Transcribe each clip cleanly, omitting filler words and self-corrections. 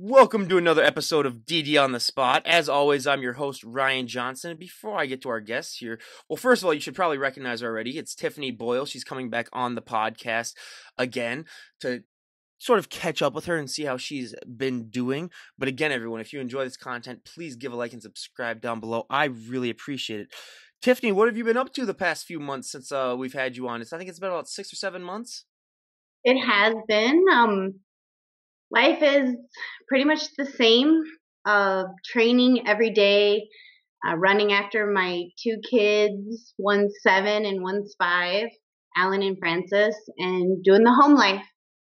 Welcome to another episode of DD on the Spot. As always, I'm your host, Ryan Johnson. Before I get to our guests here, well, first of all, you should probably recognize her already. It's Tiffany Boyle. She's coming back on the podcast again to sort of catch up with her and see how she's been doing. But again, everyone, if you enjoy this content, please give a like and subscribe down below. I really appreciate it. Tiffany, what have you been up to the past few months since we've had you on? I think it's been about 6 or 7 months. It has been. Life is pretty much the same. Training every day, running after my two kids, one's 7 and one's 5, Alan and Francis, and doing the home life,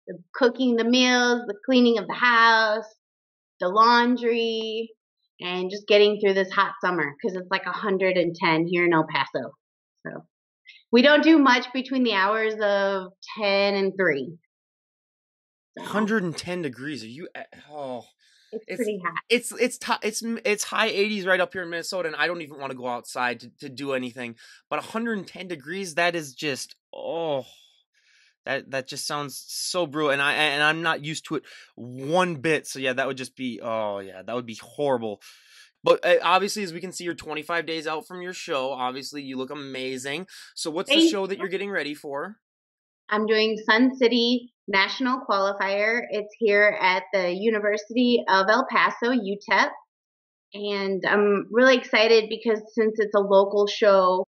the cooking the meals, the cleaning of the house, the laundry, and just getting through this hot summer because it's like 110 here in El Paso. So we don't do much between the hours of 10 and 3. 110 degrees. Are you? Oh, it's pretty hot. It's high 80s right up here in Minnesota, and I don't even want to go outside to do anything. But 110 degrees, that is just that just sounds so brutal, and I'm not used to it one bit. So yeah, that would just be that would be horrible. But obviously, as we can see, you're 25 days out from your show. Obviously, you look amazing. So what's the show that you're getting ready for? I'm doing Sun City National Qualifier. It's here at the University of El Paso, UTEP. And I'm really excited because since it's a local show,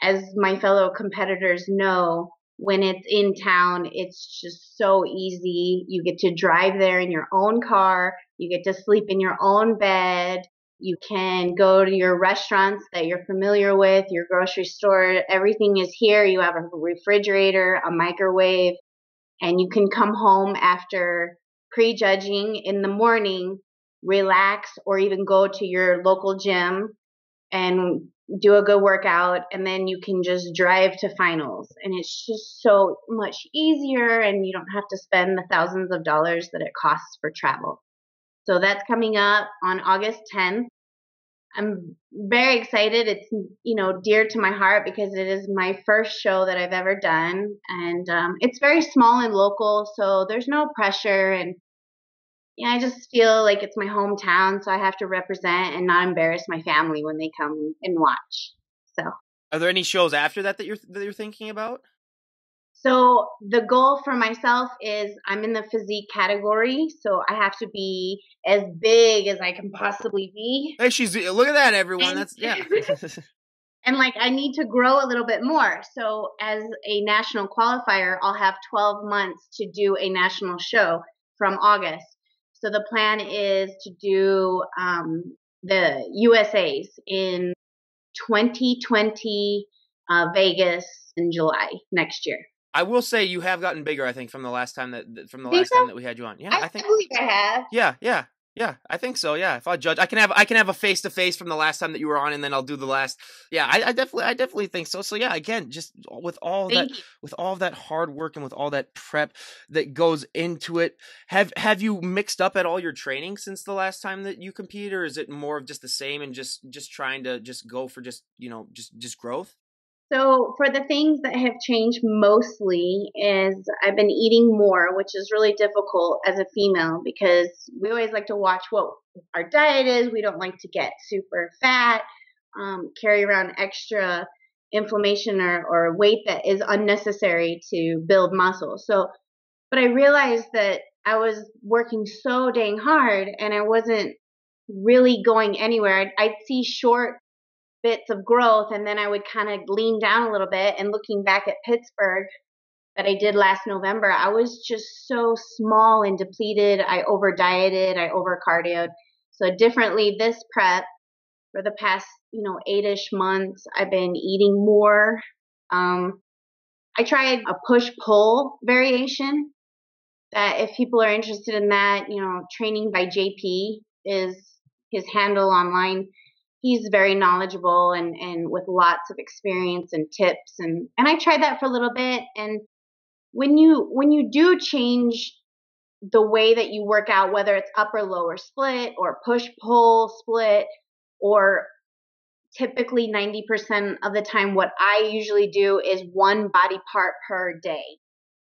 as my fellow competitors know, when it's in town, it's just so easy. You get to drive there in your own car. You get to sleep in your own bed. You can go to your restaurants that you're familiar with, your grocery store. Everything is here. You have a refrigerator, a microwave, and you can come home after prejudging in the morning, relax, or even go to your local gym and do a good workout, and then you can just drive to finals. And it's just so much easier, and you don't have to spend the thousands of dollars that it costs for travel. So that's coming up on August 10th. I'm very excited. It's, dear to my heart because it is my first show that I've ever done. And it's very small and local, so there's no pressure. And I just feel like it's my hometown, so I have to represent and not embarrass my family when they come and watch. So, are there any shows after that you're thinking about? So the goal for myself is I'm in the physique category, so I have to be as big as I can possibly be. Hey, look at that, everyone. And I need to grow a little bit more. So as a national qualifier, I'll have 12 months to do a national show from August. So the plan is to do the USAs in 2020 Vegas in July next year. I will say you have gotten bigger, I think, from the last time that we had you on. Yeah, I believe I have. Yeah, I think so. Yeah, if I judge, I can have a face to face from the last time that you were on, and then I'll do the last. Yeah, I definitely think so. So yeah, again, just with all that hard work and with all that prep that goes into it, have you mixed up at all your training since the last time that you competed, or is it more of just the same and just trying to just go for just growth? So for the things that have changed mostly is I've been eating more, which is really difficult as a female because we always like to watch what our diet is. We don't like to get super fat, carry around extra inflammation or weight that is unnecessary to build muscle. But I realized that I was working so dang hard and I wasn't really going anywhere. I'd see short bits of growth, and then I would kind of lean down a little bit. And looking back at Pittsburgh that I did last November, I was just so small and depleted. I over dieted, I over cardioed. So differently this prep for the past 8-ish months, I've been eating more. I tried a push-pull variation that if people are interested in that, Training by JP is his handle online. He's very knowledgeable and with lots of experience and tips. And I tried that for a little bit. And when you do change the way that you work out, whether it's upper lower split or push pull split, or typically 90% of the time, what I usually do is one body part per day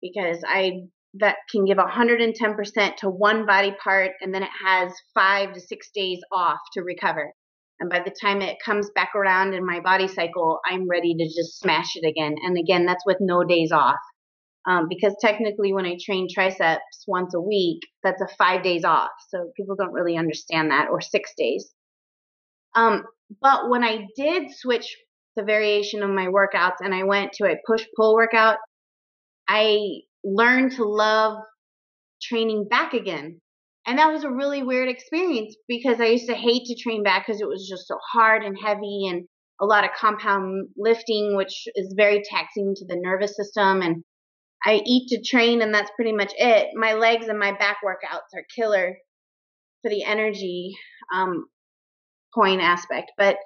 because I that can give 110% to one body part, and then it has 5 to 6 days off to recover. And by the time it comes back around in my body cycle, I'm ready to just smash it again. And again, that's with no days off. Because technically when I train triceps once a week, that's a 5 days off. So people don't really understand that, or 6 days. But when I did switch the variation of my workouts and I went to a push-pull workout, I learned to love training back again. And that was a really weird experience because I used to hate to train back because it was just so hard and heavy and a lot of compound lifting, which is very taxing to the nervous system. And I eat to train, and that's pretty much it. My legs and my back workouts are killer for the energy point aspect. But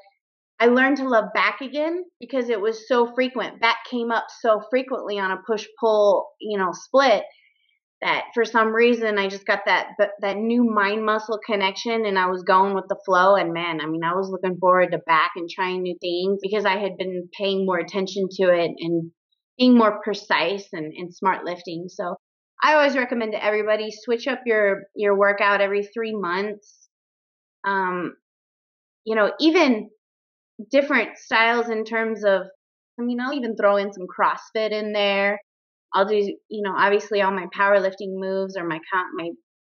I learned to love back again because it was so frequent. Back came up so frequently on a push-pull, split, that for some reason I just got that new mind muscle connection, and I was going with the flow. And man, I mean, I was looking forward to back and trying new things because I had been paying more attention to it and being more precise and smart lifting. So I always recommend to everybody, switch up your workout every 3 months. Even different styles in terms of, I'll even throw in some CrossFit in there. I'll do, obviously all my powerlifting moves or my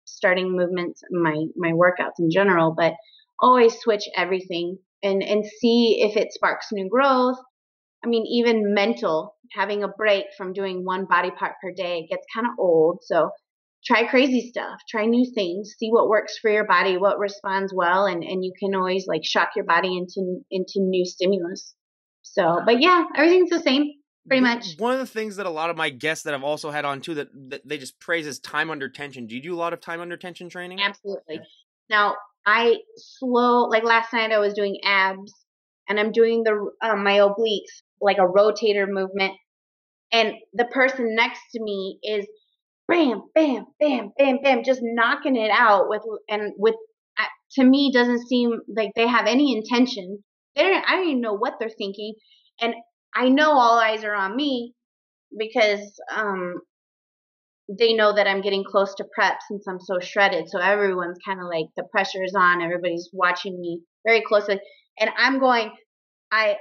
starting movements, my workouts in general, but always switch everything and see if it sparks new growth. I mean, even mental, having a break from doing one body part per day gets kind of old. So try crazy stuff, try new things, see what works for your body, what responds well, and you can always shock your body into new stimulus. So, but yeah, everything's the same. Pretty much. One of the things that a lot of my guests that I've also had on too that they just praise is time under tension. Do you do a lot of time under tension training? Absolutely. Now, like last night I was doing abs, and I'm doing my obliques, like a rotator movement, and the person next to me is bam, bam, bam, bam, bam, just knocking it out to me doesn't seem like they have any intention. I don't even know what they're thinking. And I know all eyes are on me because they know that I'm getting close to prep since I'm so shredded. So everyone's kind of the pressure is on. Everybody's watching me very closely. And I'm going, I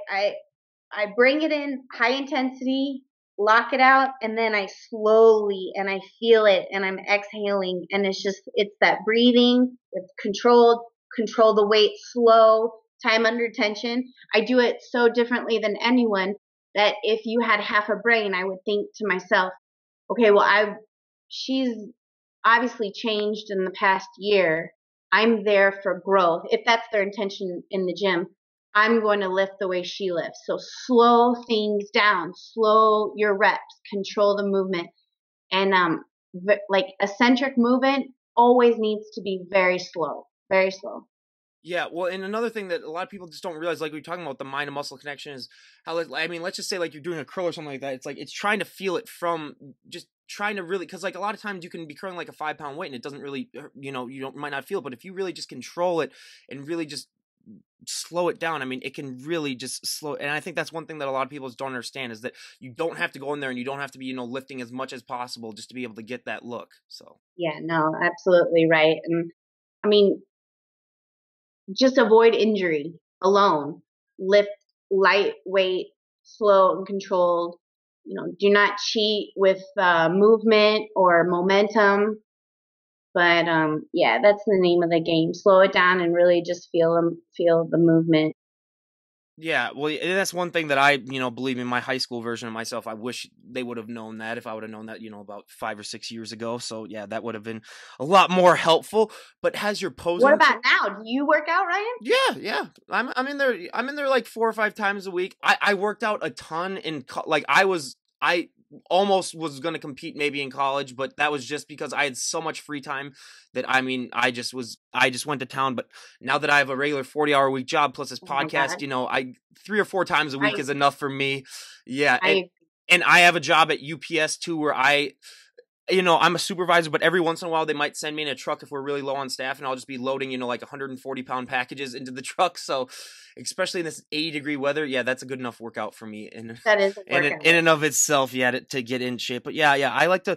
bring it in high intensity, lock it out, and then I slowly, and I feel it, and I'm exhaling. And it's that breathing. It's controlled, control the weight, slow, time under tension. I do it so differently than anyone that if you had half a brain, I would think to myself, okay, well, she's obviously changed in the past year. I'm there for growth. If that's their intention in the gym, I'm going to lift the way she lifts. So slow things down, slow your reps, control the movement. And eccentric movement always needs to be very slow, very slow. Yeah, well, and another thing that a lot of people just don't realize, like we were talking about the mind and muscle connection, is how, let's just say you're doing a curl or something like that. It's trying to feel it from just trying to really, because a lot of times you can be curling a 5-pound weight and it doesn't really, might not feel it, but if you really just control it and really just slow it down, it can really just slow. And I think that's one thing that a lot of people just don't understand, is that you don't have to go in there and you don't have to be, lifting as much as possible just to be able to get that look. So yeah, no, absolutely right. And just avoid injury alone. Lift lightweight, slow and controlled. Do not cheat with movement or momentum. But yeah, that's the name of the game. Slow it down and really just feel the movement. Yeah, well, that's one thing that I, believe in my high school version of myself. I wish they would have known that if I would have known that, about 5 or 6 years ago. So yeah, that would have been a lot more helpful. But has your posing? What about now? Do you work out, Ryan? Yeah. I'm in there. I'm in there 4 or 5 times a week. I worked out a ton I almost was going to compete maybe in college, but that was just because I had so much free time that I just went to town. But now that I have a regular 40-hour week job plus this podcast, I 3 or 4 times a week is enough for me. Yeah. And I have a job at UPS too, where I'm a supervisor, but every once in a while they might send me in a truck if we're really low on staff, and I'll just be loading, like 140-pound packages into the truck. So, especially in this 80-degree weather, yeah, that's a good enough workout for me That is a in workout. and of itself, yeah, to get in shape. But yeah, I like to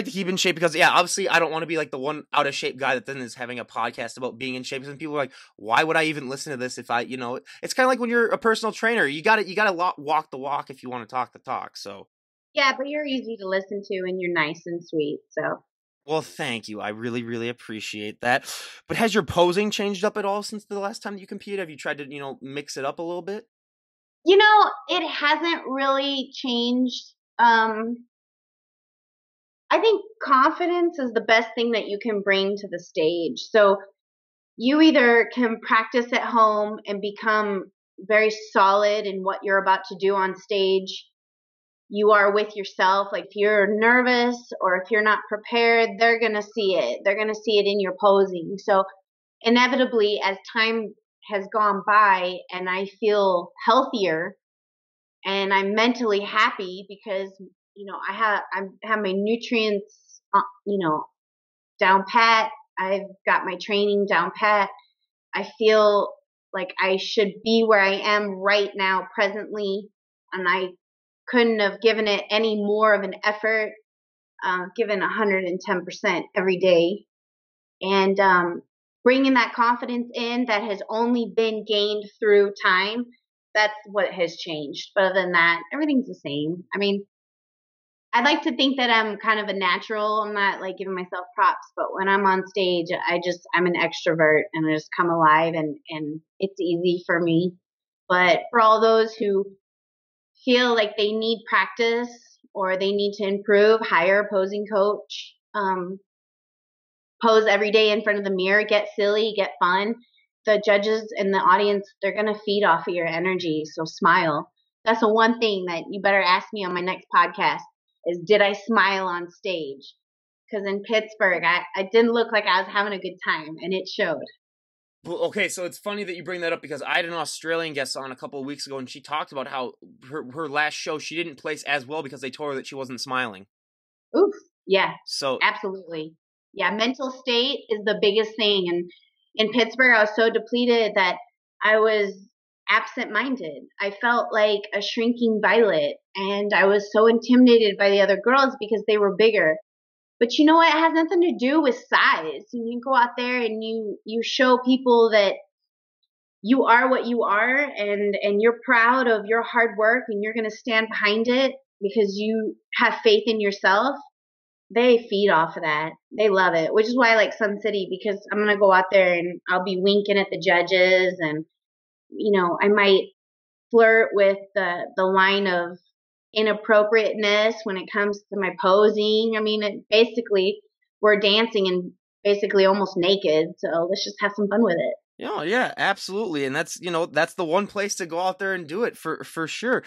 keep in shape because, yeah, obviously I don't want to be like the one out of shape guy that then is having a podcast about being in shape. And people are like, why would I even listen to this if it's kind of like when you're a personal trainer, you got to walk the walk if you want to talk the talk. So. Yeah, but you're easy to listen to and you're nice and sweet. So, Well, thank you. I really, really appreciate that. But has your posing changed up at all since the last time that you competed? Have you tried to, mix it up a little bit? it hasn't really changed. I think confidence is the best thing that you can bring to the stage. So you either can practice at home and become very solid in what you're about to do on stage. You are with yourself. Like if you're nervous or if you're not prepared, they're going to see it. They're going to see it in your posing. So inevitably, as time has gone by and I feel healthier and I'm mentally happy because, I have my nutrients, down pat. I've got my training down pat. I feel like I should be where I am right now presently, and I couldn't have given it any more of an effort, given 110% every day. And bringing that confidence in that has only been gained through time, that's what has changed. But other than that, everything's the same. I mean, I like to think that I'm kind of a natural. I'm not like giving myself props, but when I'm on stage, I'm an extrovert and I just come alive and it's easy for me. But for all those who feel like they need practice or they need to improve, hire a posing coach. Pose every day in front of the mirror, get silly, get fun. The judges and the audience, they're going to feed off of your energy. So smile. That's the one thing that you better ask me on my next podcast is, did I smile on stage? Because in Pittsburgh, I didn't look like I was having a good time, and it showed. Well, okay, so it's funny that you bring that up because I had an Australian guest on a couple of weeks ago, and she talked about how her last show she didn't place as well because they told her that she wasn't smiling. Oof. Yeah, So absolutely. Yeah, mental state is the biggest thing. And in Pittsburgh, I was so depleted that I was absent-minded. I felt like a shrinking violet, and I was so intimidated by the other girls because they were bigger. But you know what? It has nothing to do with size. And you go out there and you show people that you are what you are, and you're proud of your hard work, and you're going to stand behind it because you have faith in yourself. They feed off of that. They love it, which is why I like Sun City, because I'm going to go out there and I'll be winking at the judges, and I might flirt with the line of inappropriateness when it comes to my posing. I mean, basically we're dancing and basically almost naked, so let's just have some fun with it. yeah, absolutely, and that's the one place to go out there and do it for sure.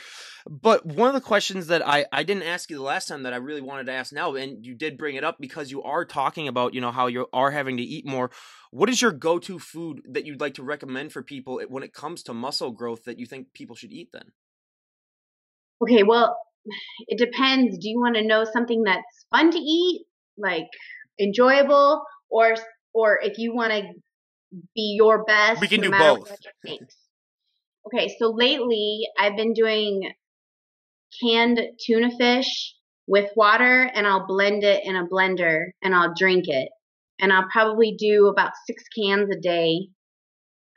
But one of the questions that I didn't ask you the last time that I really wanted to ask now, and you did bring it up because you are talking about how you are having to eat more. What is your go-to food that you'd like to recommend for people when it comes to muscle growth that you think people should eat then? Okay, well, it depends. Do you want to know something that's fun to eat, like enjoyable, or if you want to be your best We can no do matter both. what it takes? Okay, so lately I've been doing canned tuna fish with water, and I'll blend it in a blender and I'll drink it. And I'll probably do about 6 cans a day.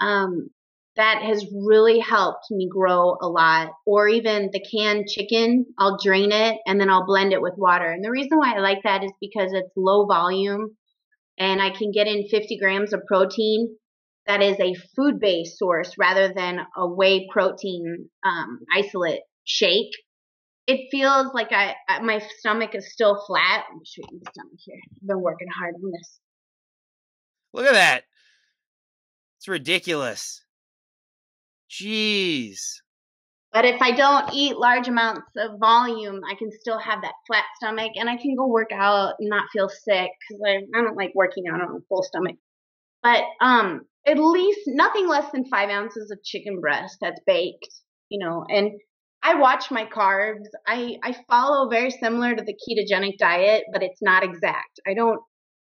Um, that has really helped me grow a lot. Or even the canned chicken, I'll drain it and then I'll blend it with water. And the reason why I like that is because it's low volume and I can get in 50 grams of protein. That is a food-based source rather than a whey protein isolate shake. It feels like my stomach is still flat. Let me show you the stomach here. I've been working hard on this. Look at that. It's ridiculous. Jeez. But if I don't eat large amounts of volume, I can still have that flat stomach, and I can go work out and not feel sick because I don't like working out on a full stomach. But at least nothing less than 5 ounces of chicken breast that's baked, and I watch my carbs. I follow very similar to the ketogenic diet, but it's not exact. I don't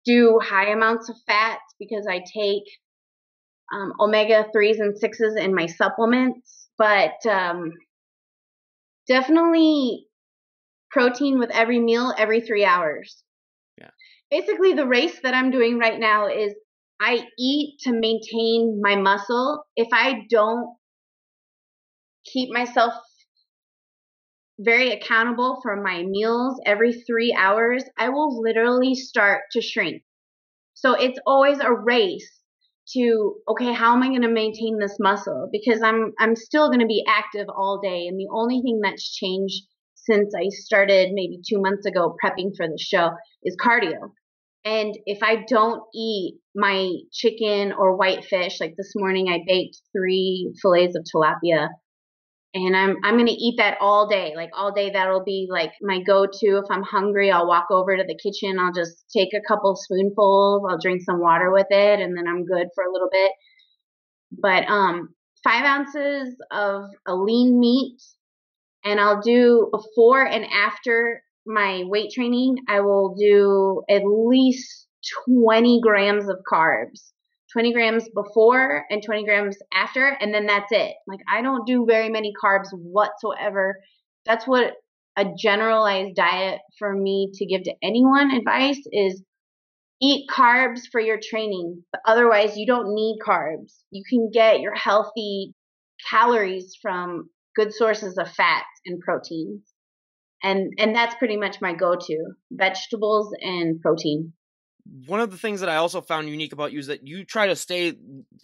do high amounts of fats because I take omega 3s and 6s in my supplements, but definitely protein with every meal every 3 hours. Yeah. Basically, the race that I'm doing right now is I eat to maintain my muscle. If I don't keep myself very accountable for my meals every 3 hours, I will literally start to shrink. So it's always a race to, okay, how am I going to maintain this muscle? Because I'm still going to be active all day. And the only thing that's changed since I started maybe 2 months ago prepping for the show is cardio. And if I don't eat my chicken or white fish, like this morning I baked 3 fillets of tilapia, and I'm gonna eat that all day. Like all day, that'll be like my go-to. If I'm hungry, I'll walk over to the kitchen. I'll just take a couple spoonfuls. I'll drink some water with it, and then I'm good for a little bit. But 5 ounces of a lean meat, and I'll do before and after my weight training. I will do at least 20 grams of carbs. 20 grams before and 20 grams after, and then that's it. Like, I don't do very many carbs whatsoever. That's what a generalized diet for me to give to anyone advice is: eat carbs for your training, but otherwise you don't need carbs. You can get your healthy calories from good sources of fat and proteins. And that's pretty much my go-to: vegetables and protein. One of the things that I also found unique about you is that you try to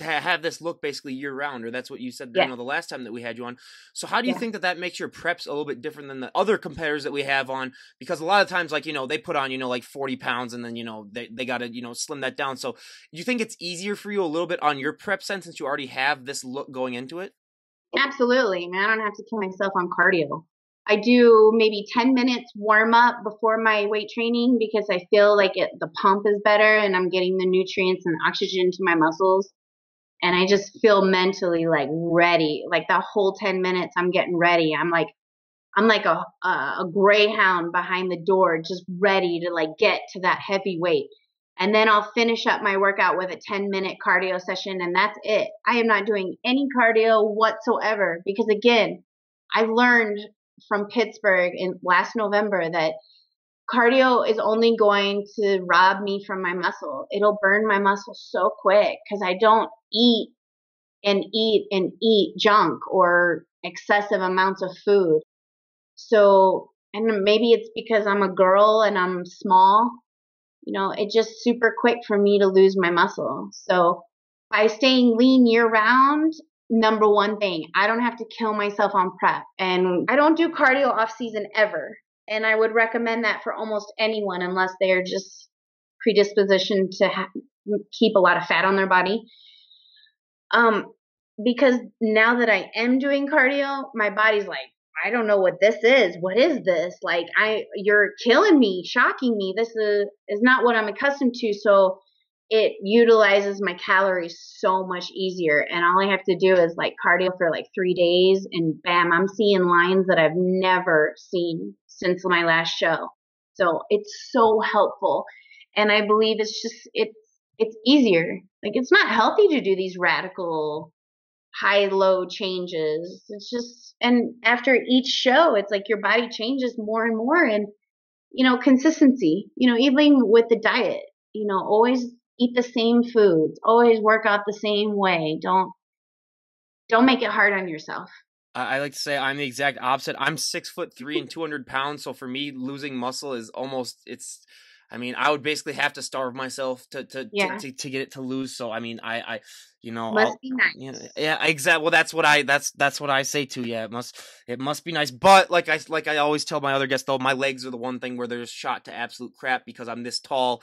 have this look basically year round, or that's what you said, Yeah. the last time that we had you on. So how do you Yeah. think that makes your preps a little bit different than the other competitors that we have on? Because a lot of times, like, they put on, like 40 pounds and then, they got to, slim that down. So do you think it's easier for you a little bit on your prep since you already have this look going into it? Absolutely. Man, I don't have to kill myself on cardio. I do maybe 10 minutes warm up before my weight training because I feel like the pump is better and I'm getting the nutrients and oxygen to my muscles. And I just feel mentally like ready. Like the whole 10 minutes I'm getting ready. I'm like a greyhound behind the door, just ready to like get to that heavy weight. And then I'll finish up my workout with a 10-minute cardio session, and that's it. I am not doing any cardio whatsoever because, again, I learned from Pittsburgh in last November that cardio is only going to rob me from my muscle. It'll burn my muscle so quick because I don't eat and eat and eat junk or excessive amounts of food. So, and maybe it's because I'm a girl and I'm small, it's just super quick for me to lose my muscle. So by staying lean year round, number one thing, I don't have to kill myself on prep, and I don't do cardio off season ever. And I would recommend that for almost anyone unless they're just predispositioned to keep a lot of fat on their body. Because now that I am doing cardio, my body's like, I don't know what this is. What is this? Like, you're killing me, shocking me. This is not what I'm accustomed to. So it utilizes my calories so much easier. And all I have to do is like cardio for like 3 days and bam, I'm seeing lines that I've never seen since my last show. So it's so helpful. And I believe it's easier. Like, it's not healthy to do these radical high-low changes. It's just, and after each show, it's like your body changes more and more. And, consistency, even with the diet, always eat the same foods, always work out the same way. Don't make it hard on yourself. I like to say I'm the exact opposite. I'm 6'3" and 200 pounds. So for me, losing muscle is I would basically have to starve myself to get it to lose. So I mean, I must be nice. Yeah, exactly. Well, that's what I say too. Yeah, it must be nice. But like I always tell my other guests though, my legs are the one thing where they're shot to absolute crap because I'm this tall.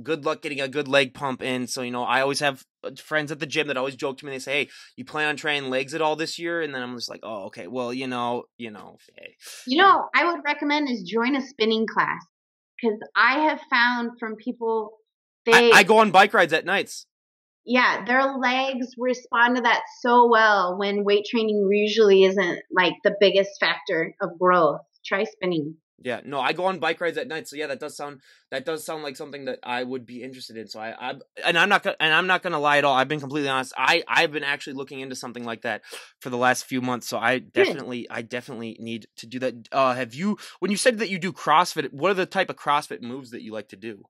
Good luck getting a good leg pump in. So I always have friends at the gym that always joke to me. They say, "Hey, you plan on training legs at all this year?" And then I'm just like, "Oh, okay. Well, hey." I would recommend is join a spinning class. Because I have found from people, I go on bike rides at nights. yeah, their legs respond to that so well when weight training usually isn't like the biggest factor of growth. Try spinning. Yeah, no, I go on bike rides at night, so yeah, that does sound like something that I would be interested in. So I'm not gonna lie at all. I've been completely honest. I've been actually looking into something like that for the last few months. So Good. I definitely need to do that. Have you, when you said that you do CrossFit, what are the type of CrossFit moves that you like to do?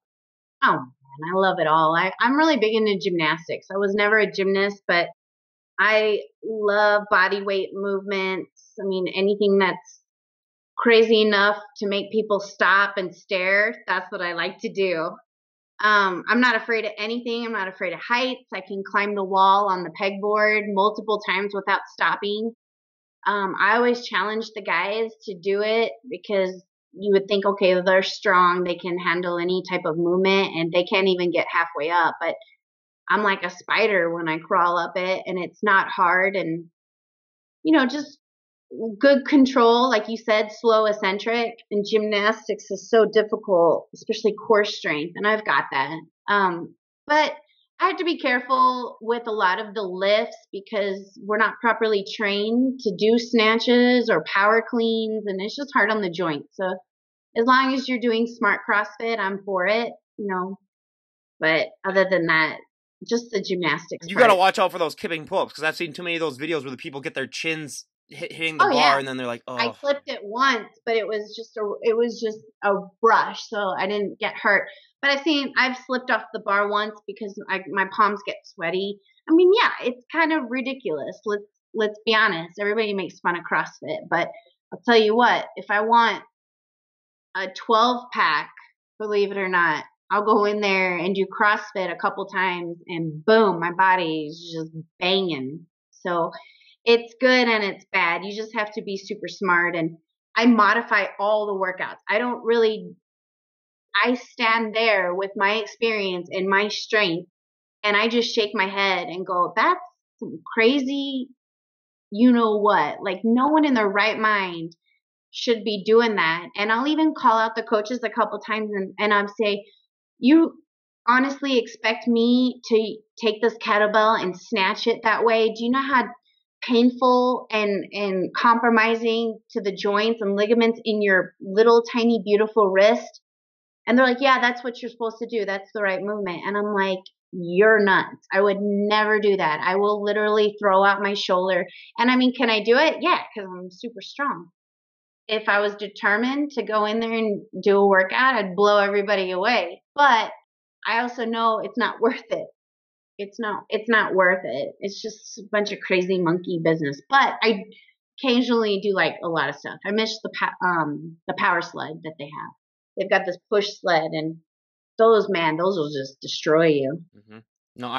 Oh man, I love it all. I'm really big into gymnastics. I was never a gymnast, but I love body weight movements. I mean, anything that's crazy enough to make people stop and stare. That's what I like to do. I'm not afraid of anything. I'm not afraid of heights. I can climb the wall on the pegboard multiple times without stopping. I always challenge the guys to do it because you would think, okay, they're strong. They can handle any type of movement and they can't even get halfway up. But I'm like a spider when I crawl up it and it's not hard. And, just good control, like you said, slow eccentric. And gymnastics is so difficult, especially core strength, and I've got that. But I have to be careful with a lot of the lifts because we're not properly trained to do snatches or power cleans, and it's just hard on the joints. So as long as you're doing smart CrossFit, I'm for it. But other than that, just the gymnastics You got to part. watch out for those kipping pull-ups because I've seen too many of those videos where the people get their chins hitting the Oh bar yeah, and then they're like, I oh. flipped it once, but it was just a brush, so I didn't get hurt. But I've slipped off the bar once because my palms get sweaty. I mean, yeah, it's kind of ridiculous. Let's be honest. Everybody makes fun of CrossFit, but I'll tell you what, if I want a 12 pack, believe it or not, I'll go in there and do CrossFit a couple times and boom, my body is just banging. So it's good and it's bad. You just have to be super smart, and I modify all the workouts. I stand there with my experience and my strength and I just shake my head and go, that's some crazy, you know what? Like no one in their right mind should be doing that. And I'll even call out the coaches a couple times and I'll say, you honestly expect me to take this kettlebell and snatch it that way? Do you know how painful and compromising to the joints and ligaments in your little tiny beautiful wrist? And they're like, yeah, that's what you're supposed to do. That's the right movement. And I'm like, you're nuts. I would never do that. I will literally throw out my shoulder. And I mean, can I do it? Yeah, because I'm super strong. If I was determined to go in there and do a workout, I'd blow everybody away. But I also know it's not worth it. It's not worth it. It's just a bunch of crazy monkey business. But I occasionally do like a lot of stuff. I miss the power sled that they have. They've got this push sled, and those will just destroy you. Mhm. No,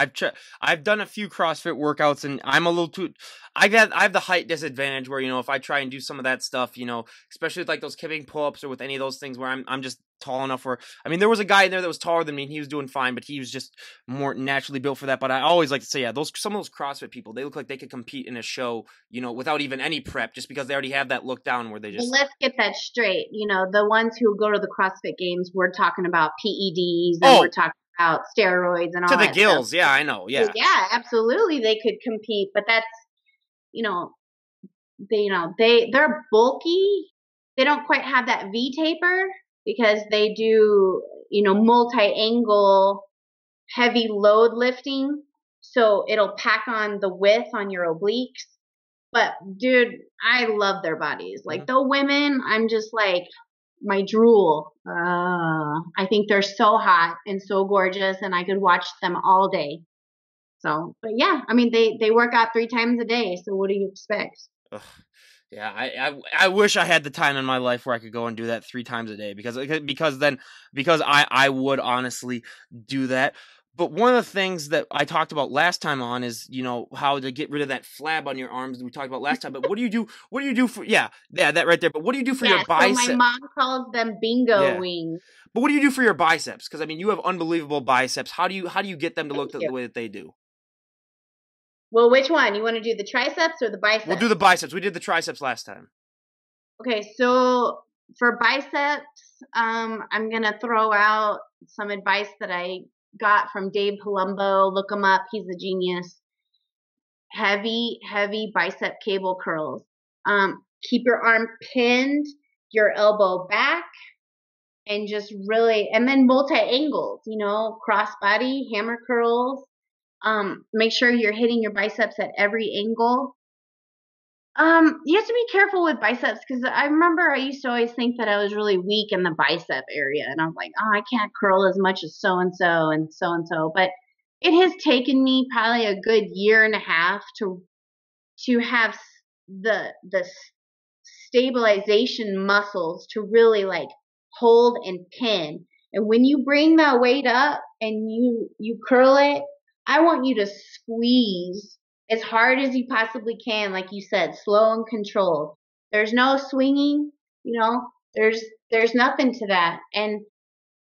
I've done a few CrossFit workouts, and I'm a little too. I have the height disadvantage where if I try and do some of that stuff, especially with like those kipping pull-ups or with any of those things where I'm just tall enough where I mean there was a guy in there that was taller than me and he was doing fine, but he was just more naturally built for that. But I always like to say, yeah, those some of those CrossFit people, they look like they could compete in a show, without even any prep, just because they already have that look down where they But just let's get that straight. The ones who go to the CrossFit Games, we're talking about PEDs and we're oh talking about steroids and to all the that stuff. gills, yeah, I know, So yeah. yeah, absolutely, they could compete, but that's you know they're bulky. They don't quite have that V taper because they do multi-angle heavy load lifting, so it'll pack on the width on your obliques. But dude, I love their bodies. Like Mhm. the women, I'm just like my drool. I think they're so hot and so gorgeous, and I could watch them all day. So, but yeah, I mean, they work out 3 times a day. So what do you expect? Ugh. Yeah, I wish I had the time in my life where I could go and do that 3 times a day because I would honestly do that. But one of the things that I talked about last time on is how to get rid of that flab on your arms that we talked about last time. But what do you do? What do you do for yeah that right there? But what do you do for your Yeah. So my bicep? mom calls them bingo Yeah, wings. but what do you do for your biceps? Because I mean, you have unbelievable biceps. How do you get them to look Thank the you. way that they do? Well, which one? You want to do the triceps or the We'll do biceps? the biceps. We did the triceps last time. Okay, so for biceps, I'm gonna throw out some advice that I got from Dave Palumbo. Look him up. He's a genius. Heavy, heavy bicep cable curls. Keep your arm pinned, your elbow back, and just really, and then multi-angles, cross body, hammer curls. Make sure you're hitting your biceps at every angle. You have to be careful with biceps because I remember I used to always think that I was really weak in the bicep area, and I'm like, oh, I can't curl as much as so and so and so and so. But it has taken me probably a good year and a half to have the stabilization muscles to really like hold and pin. And when you bring that weight up and you curl it, I want you to squeeze as hard as you possibly can, like you said, slow and controlled. There's no swinging, there's nothing to that. And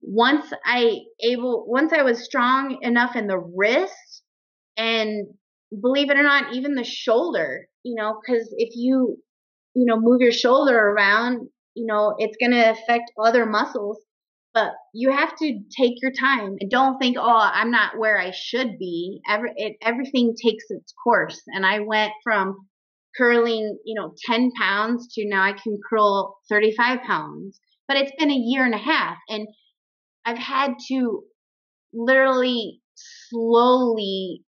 once I was strong enough in the wrist, and believe it or not, even the shoulder, because if you move your shoulder around, it's going to affect other muscles. But you have to take your time and don't think, oh, I'm not where I should be. Everything takes its course. And I went from curling, 10 pounds to now I can curl 35 pounds. But it's been a year and a half. And I've had to literally slowly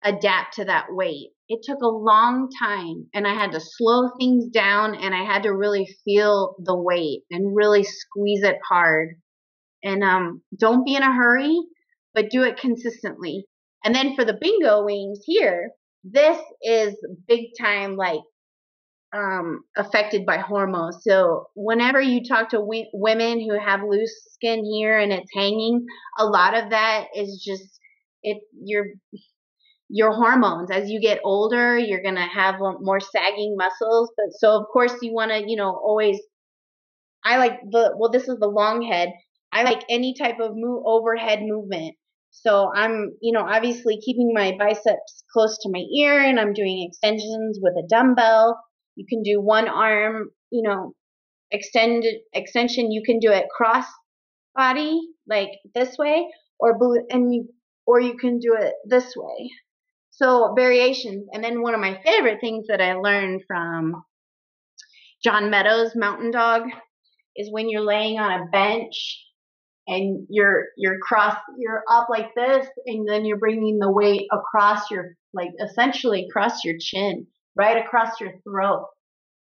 adapt to that weight. It took a long time, and I had to slow things down, and I had to really feel the weight and really squeeze it hard. And don't be in a hurry, but do it consistently. And then for the bingo wings here, this is big time like affected by hormones. So whenever you talk to women who have loose skin here and it's hanging, a lot of that is just your hormones. As you get older, you're going to have more sagging muscles. But so of course you want to, always, I like this is the long head. I like any type of overhead movement. So I'm, obviously keeping my biceps close to my ear, and I'm doing extensions with a dumbbell. You can do one arm, extension. You can do it cross body like this way, or you can do it this way. So variations. And then one of my favorite things that I learned from John Meadows, Mountain Dog, is when you're laying on a bench and you're up like this, and then you're bringing the weight across essentially across your chin, right across your throat.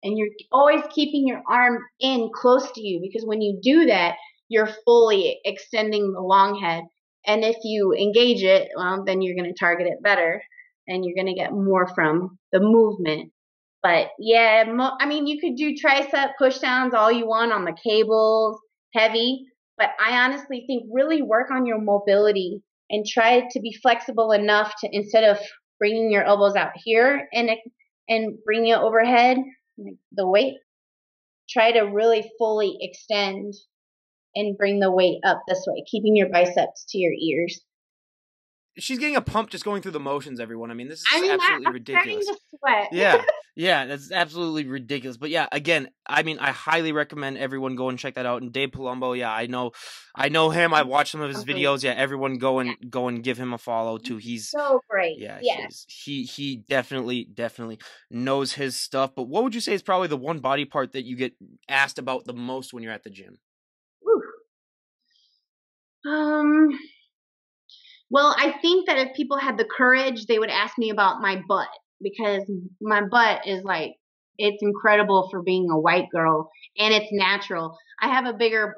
And you're always keeping your arm in close to you, because when you do that, you're fully extending the long head. And if you engage it, well, then you're going to target it better, and you're going to get more from the movement. But yeah, you could do tricep push downs all you want on the cables, heavy. But I honestly think really work on your mobility and try to be flexible enough to, instead of bringing your elbows out here and bringing it overhead, the weight, try to really fully extend and bring the weight up this way, keeping your biceps to your ears. She's getting a pump just going through the motions, everyone. I mean, this is absolutely ridiculous. I'm starting to sweat. Yeah, that's absolutely ridiculous. But yeah, again, I mean, I highly recommend everyone go and check that out. And Dave Palumbo, yeah, I know him. I watched some of his videos. Yeah, everyone go and give him a follow too. He's so great. Yeah, he definitely knows his stuff. But what would you say is probably the one body part that you get asked about the most when you're at the gym? Well, I think that if people had the courage, they would ask me about my butt, because my butt is it's incredible for being a white girl, and it's natural. I have a bigger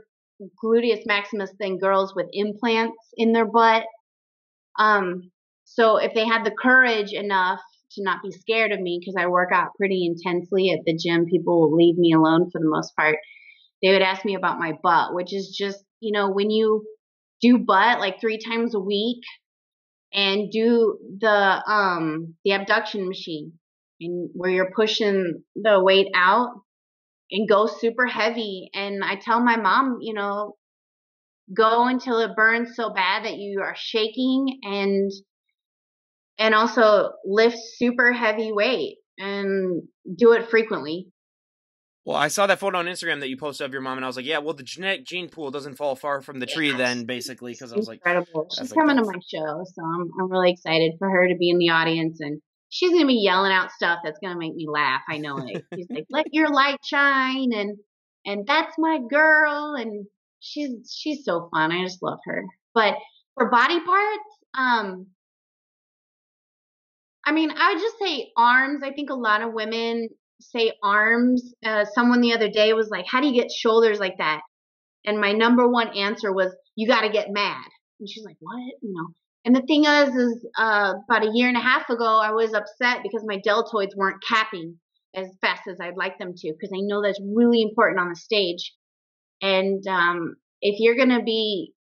gluteus maximus than girls with implants in their butt. So if they had the courage enough to not be scared of me, because I work out pretty intensely at the gym, people will leave me alone for the most part. They would ask me about my butt, which is just, when you do butt like 3 times a week and do the abduction machine, and where you're pushing the weight out and go super heavy. And I tell my mom, go until it burns so bad that you are shaking, and also lift super heavy weight and do it frequently. Well, I saw that photo on Instagram that you posted of your mom, and I was like, yeah, well, the genetic gene pool doesn't fall far from the tree then, Yes, basically, because it's incredible. She's coming to that's my show, so I'm really excited for her to be in the audience, and she's gonna be yelling out stuff that's gonna make me laugh. I know it. She's like, "Let your light shine," and that's my girl, and she's so fun. I just love her. But for body parts, I mean, I would just say arms. I think a lot of women say arms. Someone the other day was like, "How do you get shoulders like that?" And my number one answer was, "You got to get mad." And she's like, "What?" And the thing is about a year and a half ago, I was upset because my deltoids weren't capping as fast as I'd like them to, because I know that's really important on the stage. And if you're going to be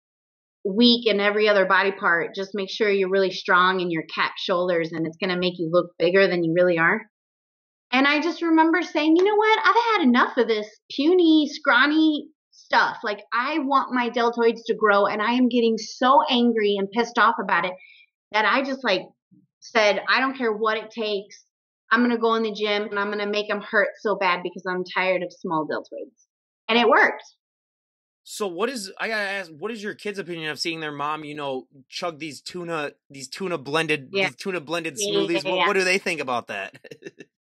weak in every other body part, just make sure you're really strong in your cap shoulders, and it's going to make you look bigger than you really are. And I just remember saying, you know what? I've had enough of this puny, scrawny stuff. Like, I want my deltoids to grow, and I am getting so angry and pissed off about it that I just said, I don't care what it takes. I'm going to go in the gym and I'm going to make them hurt so bad because I'm tired of small deltoids. And it worked. So I gotta ask, what is your kids' opinion of seeing their mom, chug these tuna blended Yeah. smoothies? Yeah. What do they think about that?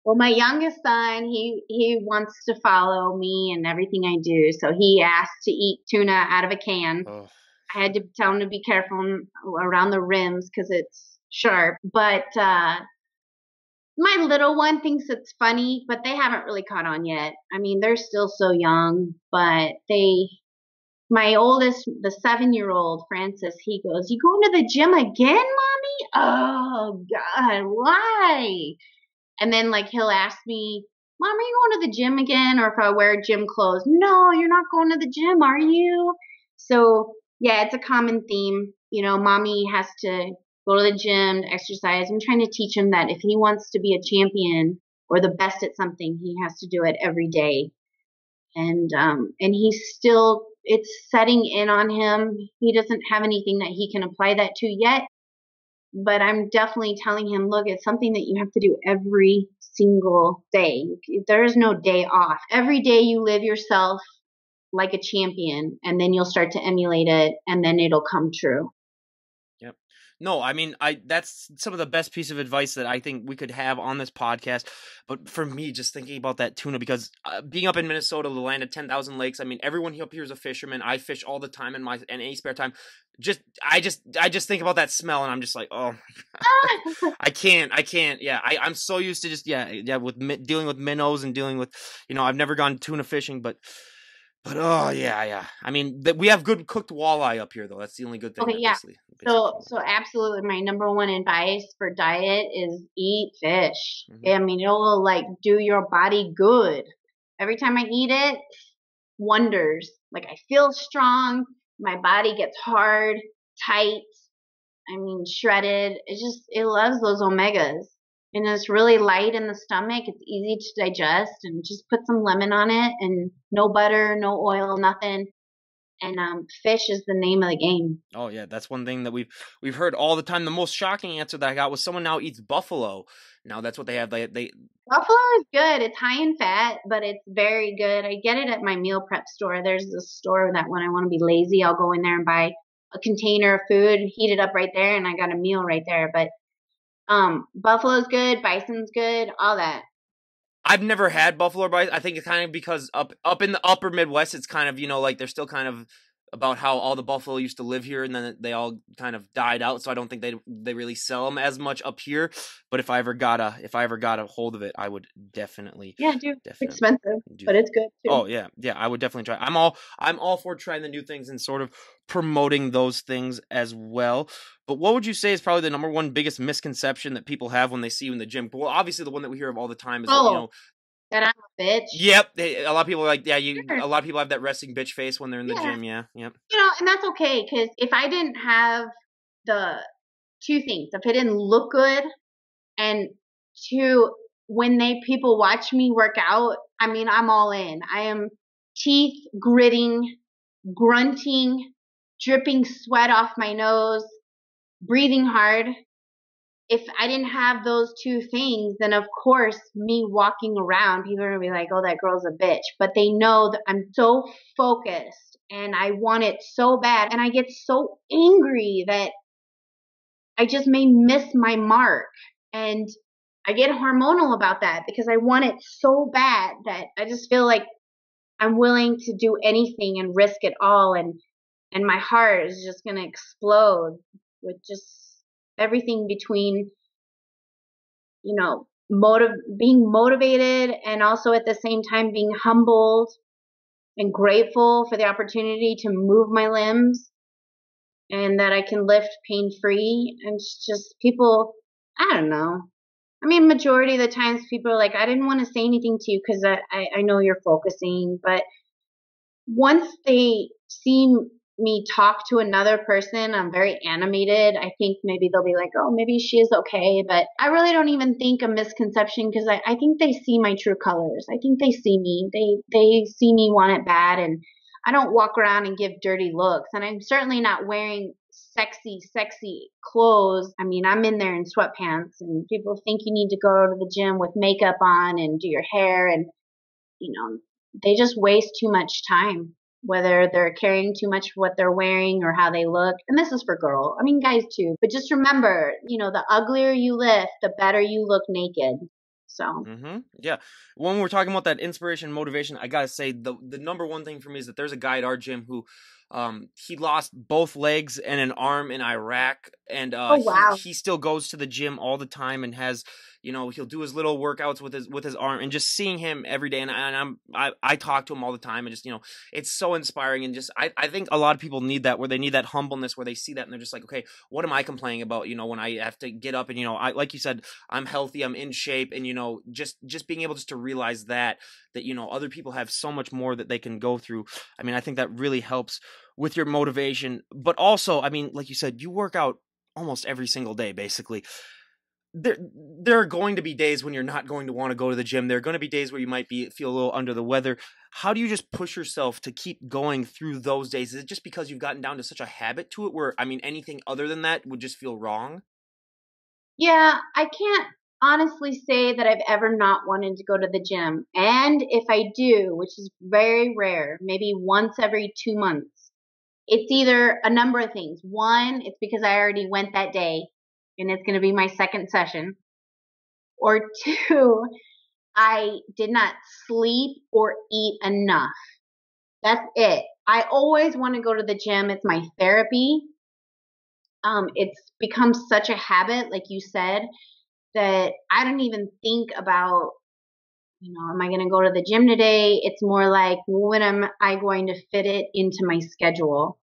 Well, my youngest son, he wants to follow me and everything I do. So he asked to eat tuna out of a can. Oh. I had to tell him to be careful around the rims because it's sharp. But my little one thinks it's funny, but they haven't really caught on yet. I mean, they're still so young, but my oldest, the 7-year-old, Francis, he goes, "You going to the gym again, Mommy? Oh, God, why?" And then he'll ask me, "Mom, are you going to the gym again?" Or if I wear gym clothes, "No, you're not going to the gym, are you?" So yeah, it's a common theme. Mommy has to go to the gym to exercise. I'm trying to teach him that if he wants to be a champion or the best at something, he has to do it every day. And he's still, it's setting in on him. He doesn't have anything that he can apply that to yet. But I'm definitely telling him, look, it's something that you have to do every single day. There is no day off. Every day you live yourself like a champion, and then you'll start to emulate it, and then it'll come true. Yep. No, I mean, that's some of the best piece of advice that I think we could have on this podcast. But for me, just thinking about that tuna, because being up in Minnesota, the land of 10,000 lakes, I mean, everyone up here is a fisherman. I fish all the time in any spare time. I just think about that smell, and I'm just like, oh, I can't. Yeah, I'm so used to just with dealing with minnows and dealing with, I've never gone tuna fishing, but oh yeah. I mean, we have good cooked walleye up here, though. That's the only good thing. Okay, yeah. So absolutely, my number one advice for diet is eat fish. Mm-hmm. I mean, it'll do your body good. Every time I eat it, wonders. I feel strong. My body gets hard, tight. I mean, shredded. It loves those omegas. And it's really light in the stomach. It's easy to digest, and just put some lemon on it, and no butter, no oil, nothing. And fish is the name of the game. Oh yeah, that's one thing that we've heard all the time. The most shocking answer that I got was someone now eats buffalo. Now that's what they have. They Buffalo is good. It's high in fat, but it's very good. I get it at my meal prep store. There's this store that when I want to be lazy, I'll go in there and buy a container of food, heat it up right there, and I got a meal right there. But buffalo's good, bison's good, all that. I've never had buffalo or bison. I think it's kind of because up in the upper Midwest, it's kind of they're still kind of about how all the buffalo used to live here, and then they all kind of died out. So I don't think they really sell them as much up here. But if I ever got a hold of it, I would definitely. Yeah, dude, it's expensive, but it's good too. Oh yeah, I would definitely try. I'm all for trying the new things and sort of promoting those things as well. But what would you say is probably the number one biggest misconception that people have when they see you in the gym? Well, obviously the one that we hear of all the time is that I'm a bitch. Yep, a lot of people are like, a lot of people have that resting bitch face when they're in the gym. Yeah, yep. And that's okay, because if I didn't have the two things, if it didn't look good, and two, when people watch me work out, I mean, I'm all in. I am teeth gritting, grunting, dripping sweat off my nose, breathing hard. if I didn't have those two things, then of course me walking around, people are gonna be like, oh, that girl's a bitch. But they know that I'm so focused and I want it so bad. And I get so angry that I just may miss my mark. And I get hormonal about that because I want it so bad that I just feel like I'm willing to do anything and risk it all. And my heart is just gonna explode with just everything between, being motivated and also at the same time being humbled and grateful for the opportunity to move my limbs and that I can lift pain free. And it's just people, I don't know. I mean, majority of the times people are like, I didn't want to say anything to you because I know you're focusing. But once they see me talk to another person, I'm very animated. I think maybe they'll be like, oh, maybe she is okay. But I really don't even think a misconception because I think they see my true colors. I think they see me. They see me want it bad. And I don't walk around and give dirty looks. And I'm certainly not wearing sexy clothes. I mean, I'm in there in sweatpants and people think you need to go to the gym with makeup on and do your hair. And, they just waste too much time, whether they're caring too much what they're wearing or how they look. And this is for girls. I mean, guys too. But just remember, the uglier you lift, the better you look naked. So. Yeah. When we're talking about that inspiration, motivation, I gotta say the number one thing for me is that there's a guy at our gym who, he lost both legs and an arm in Iraq, and Oh, wow. he still goes to the gym all the time and has, he'll do his little workouts with his arm, and just seeing him every day, and I talk to him all the time, and just it's so inspiring, and just I think a lot of people need that, where they need that humbleness, where they see that and they're just like, okay, what am I complaining about? When I have to get up and I, like you said, I'm healthy, I'm in shape, and just being able just to realize that other people have so much more that they can go through. I mean, I think that really helps with your motivation. But also, I mean, like you said, you work out almost every single day, basically. There are going to be days when you're not going to want to go to the gym. There are going to be days where you might feel a little under the weather. How do you just push yourself to keep going through those days? Is it just because you've gotten down to such a habit to it where, I mean, anything other than that would just feel wrong? Yeah, I can't honestly say that I've ever not wanted to go to the gym. And if I do, which is very rare, maybe once every 2 months, it's either a number of things. One, it's because I already went that day and it's going to be my second session. Or two, I did not sleep or eat enough. That's it. I always want to go to the gym. It's my therapy. It's become such a habit, like you said, that I don't even think about, am I going to go to the gym today? It's more like, when am I going to fit it into my schedule?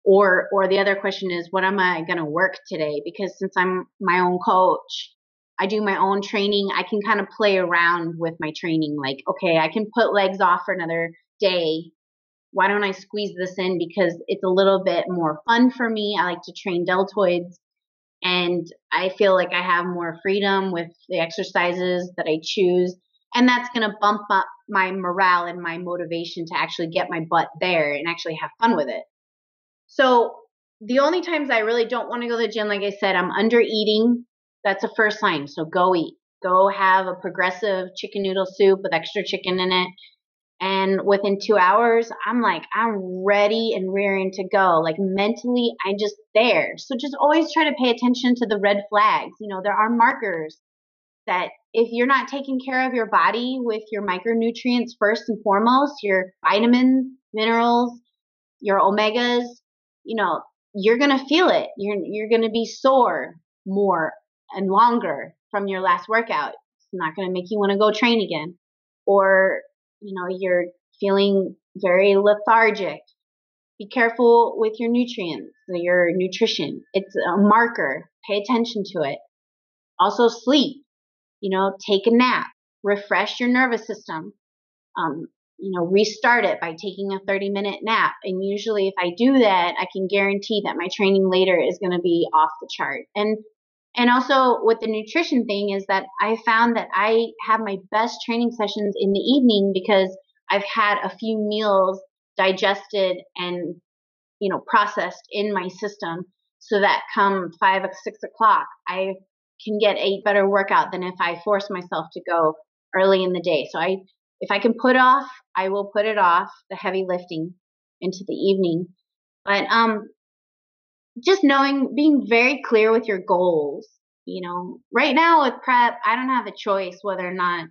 Or the other question is, what am I going to work today? Because since I'm my own coach, I do my own training. I can kind of play around with my training. Like, okay, I can put legs off for another day. Why don't I squeeze this in? Because it's a little bit more fun for me. I like to train deltoids and I feel like I have more freedom with the exercises that I choose. And that's going to bump up my morale and my motivation to actually get my butt there and actually have fun with it. So the only times I really don't want to go to the gym, like I said, I'm under eating. That's a first sign. So go eat. Go have a progressive chicken noodle soup with extra chicken in it. And within 2 hours, I'm ready and rearing to go. Like mentally, I'm just there. So just always try to pay attention to the red flags. There are markers that if you're not taking care of your body with your micronutrients first and foremost, your vitamins, minerals, your omegas, you're going to feel it. You're going to be sore more and longer from your last workout. It's not going to make you want to go train again. Or, you're feeling very lethargic. Be careful with your nutrients, your nutrition. It's a marker. Pay attention to it. Also sleep, take a nap, refresh your nervous system. Restart it by taking a 30-minute nap. And usually if I do that, I can guarantee that my training later is going to be off the chart. And also with the nutrition thing is that I found that I have my best training sessions in the evening because I've had a few meals digested and, processed in my system so that come 5 or 6 o'clock, I can get a better workout than if I force myself to go early in the day. So if I can put off, I will put it off, the heavy lifting, into the evening. But just knowing, being very clear with your goals. Right now with prep, I don't have a choice whether or not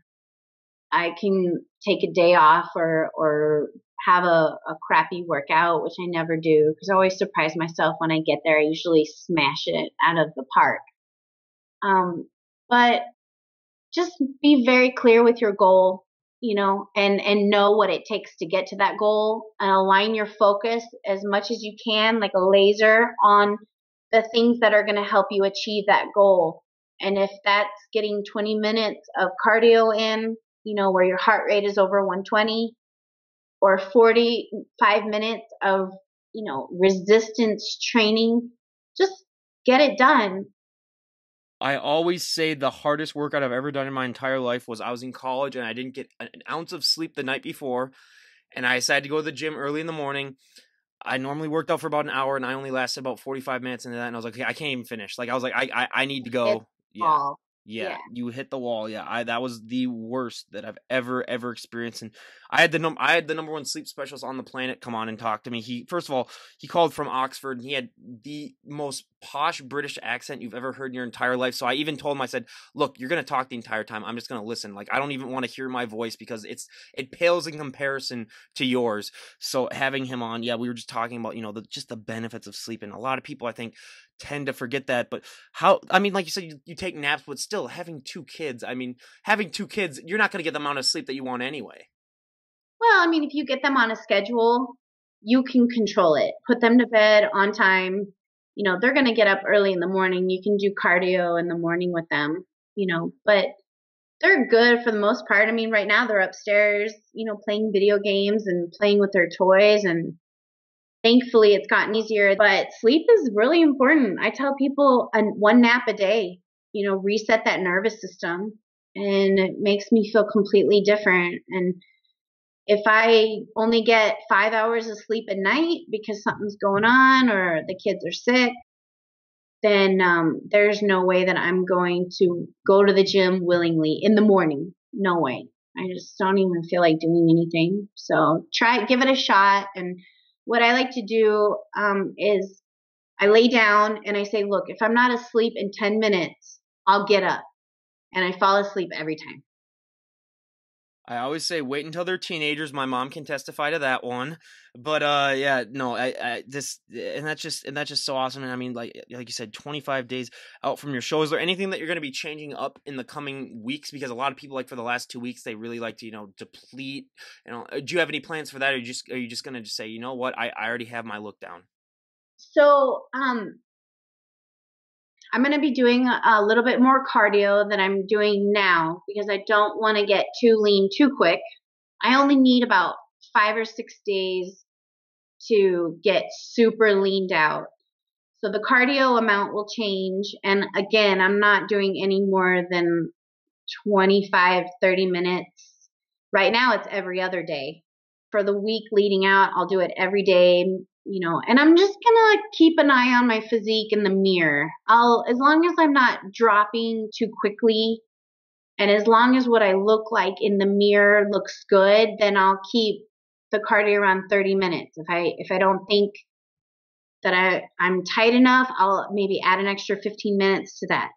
I can take a day off or have a crappy workout, which I never do because I always surprise myself when I get there. I usually smash it out of the park. But just be very clear with your goal, and know what it takes to get to that goal, and align your focus as much as you can, like a laser, on the things that are going to help you achieve that goal. And if that's getting 20 minutes of cardio in, where your heart rate is over 120, or 45 minutes of, resistance training, just get it done. I always say the hardest workout I've ever done in my entire life was I was in college and I didn't get an ounce of sleep the night before, and I decided to go to the gym early in the morning. I normally worked out for about an hour and I only lasted about 45 minutes into that, and I was like, okay, I can't even finish. Like I was like, I need to It's go. Yeah. all. Yeah, Yeah. you hit the wall. Yeah, that was the worst that I've ever experienced. And I had the number one sleep specialist on the planet come on and talk to me. He, first of all, he called from Oxford and he had the most posh British accent you've ever heard in your entire life. So I even told him, I said, "Look, you're going to talk the entire time. I'm just going to listen. Like I don't even want to hear my voice because it pales in comparison to yours." So having him on, yeah, we were just talking about, just the benefits of sleep, and a lot of people I think tend to forget that. But like you said, you take naps, but still having two kids, you're not going to get the amount of sleep that you want anyway. Well, if you get them on a schedule, you can control it. Put them to bed on time. They're going to get up early in the morning. You can do cardio in the morning with them, but they're good for the most part. Right now they're upstairs, playing video games and playing with their toys, and thankfully it's gotten easier. But sleep is really important. I tell people one nap a day, reset that nervous system, and it makes me feel completely different. And if I only get 5 hours of sleep at night because something's going on or the kids are sick, then there's no way that I'm going to go to the gym willingly in the morning. No way. I just don't even feel like doing anything. So give it a shot. And what I like to do is I lay down and I say, look, if I'm not asleep in 10 minutes, I'll get up. And I fall asleep every time. I always say wait until they're teenagers. My mom can testify to that one. But yeah, no, I this and that's just so awesome. And like you said, 25 days out from your show. Is there anything that you're going to be changing up in the coming weeks? Because a lot of people, like for the last 2 weeks, they really like to deplete. Do you have any plans for that, or are you just going to just say, you know what, I already have my look down? So I'm going to be doing a little bit more cardio than I'm doing now because I don't want to get too lean too quick. I only need about 5 or 6 days to get super leaned out. So the cardio amount will change. And again, I'm not doing any more than 25, 30 minutes. Right now it's every other day. For the week leading out, I'll do it every day, and I'm just going to keep an eye on my physique in the mirror. As long as I'm not dropping too quickly, and as long as what I look like in the mirror looks good, then I'll keep the cardio around 30 minutes. If I don't think that I'm tight enough, I'll maybe add an extra 15 minutes to that.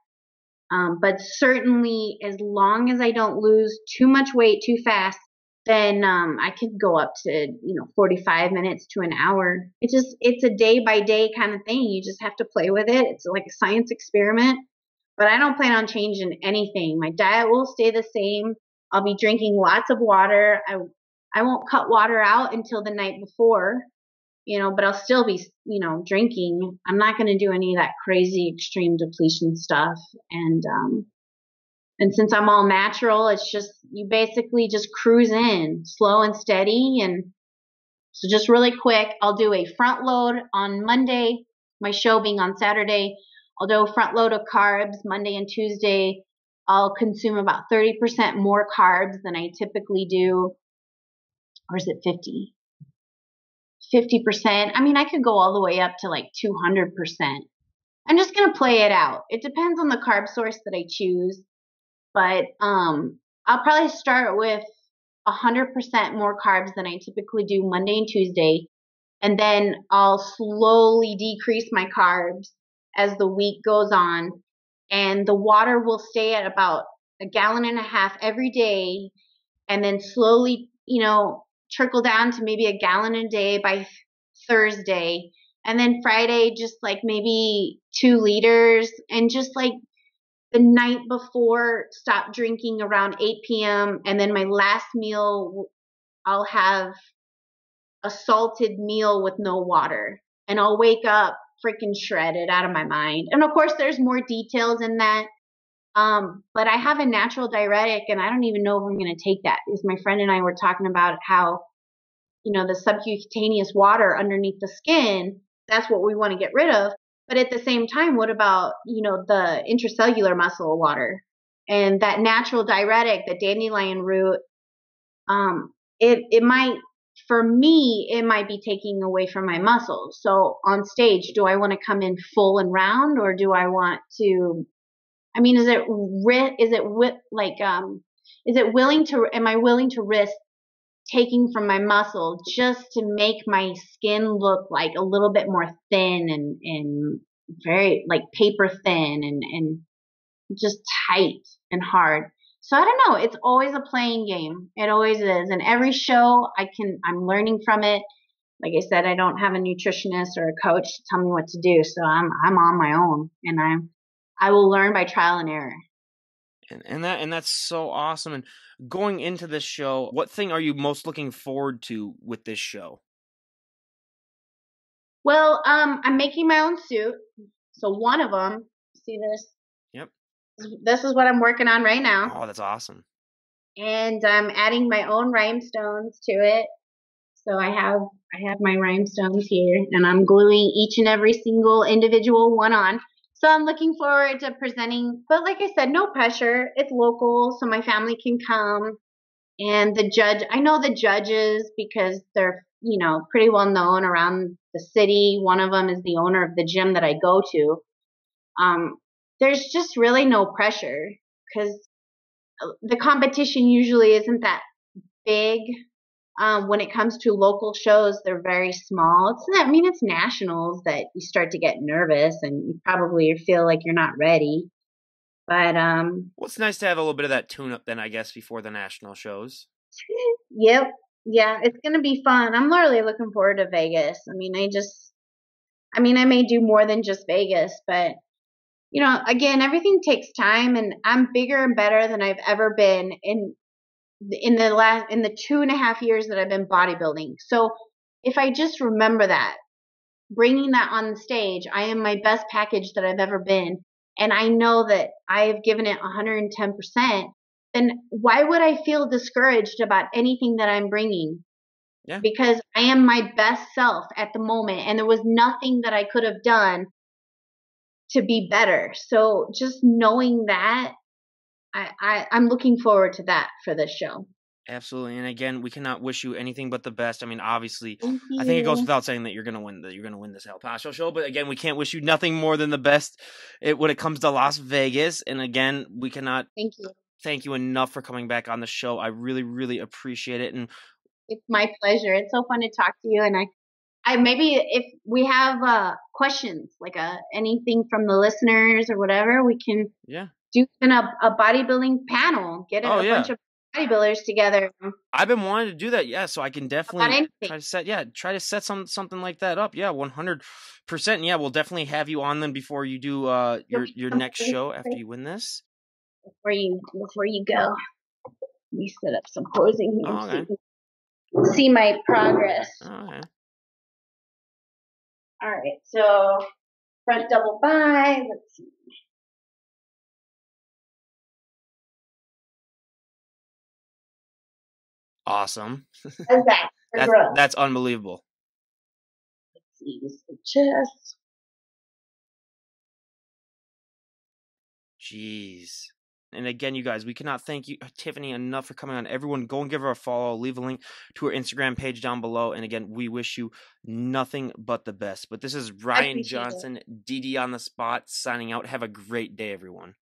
But certainly, as long as I don't lose too much weight too fast, then I could go up to 45 minutes to an hour. It's a day by day kind of thing. You just have to play with it. It's like a science experiment. But I don't plan on changing anything. My diet will stay the same. I'll be drinking lots of water. I won't cut water out until the night before, but I'll still be, drinking. I'm not going to do any of that crazy extreme depletion stuff. And since I'm all natural, it's just, you basically just cruise in slow and steady. And so just really quick, I'll do a front load on Monday, my show being on Saturday. I'll do a front load of carbs Monday and Tuesday. I'll consume about 30% more carbs than I typically do. Or is it 50? 50%. I could go all the way up to like 200%. I'm just gonna play it out. It depends on the carb source that I choose, but I'll probably start with 100% more carbs than I typically do Monday and Tuesday, and then I'll slowly decrease my carbs as the week goes on, and the water will stay at about 1.5 gallons every day, and then slowly, trickle down to maybe 1 gallon a day by Thursday. And then Friday, just like maybe 2 liters. And just like the night before, stop drinking around 8 p.m. And then my last meal, I'll have a salted meal with no water. And I'll wake up freaking shredded out of my mind. And of course, there's more details in that. But I have a natural diuretic, and I don't even know if I'm going to take that. Because my friend and I were talking about how, the subcutaneous water underneath the skin, that's what we want to get rid of. But at the same time, what about, the intracellular muscle water and that natural diuretic, the dandelion root? It might, for me, it might be taking away from my muscles. So on stage, do I want to come in full and round, or do I want to? I mean, is it willing to? Am I willing to risk taking from my muscle just to make my skin look like a little bit more thin and very like paper thin and just tight and hard? So I don't know. It's always a playing game. It always is. And every show I'm learning from it. Like I said, I don't have a nutritionist or a coach to tell me what to do. So I'm on my own, and I will learn by trial and error. And that's so awesome. And going into this show, what thing are you most looking forward to with this show? Well, I'm making my own suit. So one of them, see this? Yep. This is what I'm working on right now. Oh, that's awesome. And I'm adding my own rhinestones to it. So I have my rhinestones here, and I'm gluing each and every single individual one on. So I'm looking forward to presenting, but like I said, no pressure. It's local, so my family can come. And I know the judges because they're, pretty well known around the city. One of them is the owner of the gym that I go to. There's just really no pressure because the competition usually isn't that big. When it comes to local shows, they're very small. It's nationals that you start to get nervous and you probably feel like you're not ready. But well, it's nice to have a little bit of that tune-up then, I guess, before the national shows. Yep. Yeah, it's going to be fun. I'm literally looking forward to Vegas. I may do more than just Vegas, but again, everything takes time, and I'm bigger and better than I've ever been in the 2.5 years that I've been bodybuilding. So if I just remember that, bringing that on the stage, I am my best package that I've ever been, and I know that I have given it 110%, then why would I feel discouraged about anything that I'm bringing? Yeah. Because I am my best self at the moment, and there was nothing that I could have done to be better. So just knowing that, I'm looking forward to that for this show. Absolutely. And again, we cannot wish you anything but the best. I mean, obviously, Thank I think it goes you. without saying that you're going to win this El Paso show, but again, we can't wish you nothing more than the best when it comes to Las Vegas. And again, we cannot thank you enough for coming back on the show. I really, really appreciate it. And it's my pleasure. It's so fun to talk to you. And I maybe if we have questions, like anything from the listeners or whatever, we can do a bodybuilding panel. Get a bunch of bodybuilders together. I've been wanting to do that, so I can definitely try to set something like that up. 100%. Yeah, we'll definitely have you on then before you do your next show after you win this. Before you go, let me set up some posing here so you can see my progress. Okay. All right, so front double bi. Let's see. Awesome. How's that? That's unbelievable. Let's see, the chest. Jeez. And again, you guys, we cannot thank you, Tiffany, enough for coming on. Everyone, go and give her a follow. Leave a link to her Instagram page down below. And again, we wish you nothing but the best. But this is Ryan appreciate it. Johnson, DD on the spot, signing out. Have a great day, everyone.